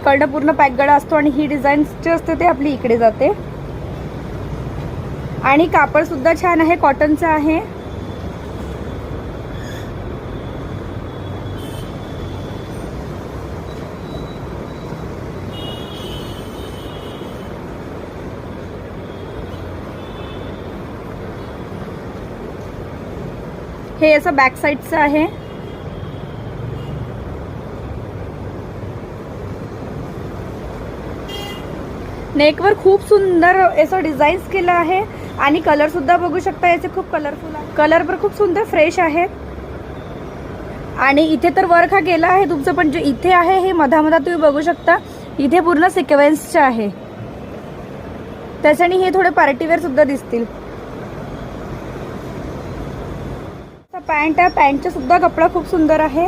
इकडनं पूर्ण पॅक गळा असतो आणि ही डिझाईन जे असते ते आपली इकडे जाते. आणि कापड सुद्धा छान आहे, कॉटनचं आहे. हे असं बॅक साईडचं आहे. नेकवर खूप सुंदर असं डिझाईन्स केलं आहे आणि कलर सुद्धा बघू शकता, याचे खूप कलरफुल आहे. कलर पण खूप सुंदर फ्रेश आहे. आणि इथे तर वर्क हा गेला आहे तुमचं, पण जे इथे आहे हे मधामधा तुम्ही बघू शकता, इथे पूर्ण सिक्वेन्सचे आहे. त्याच्याने हे थोडे पार्टीवेअर सुद्धा दिसतील. पॅन्ट आहे, पॅन्टचा सुद्धा कपडा खूप सुंदर आहे.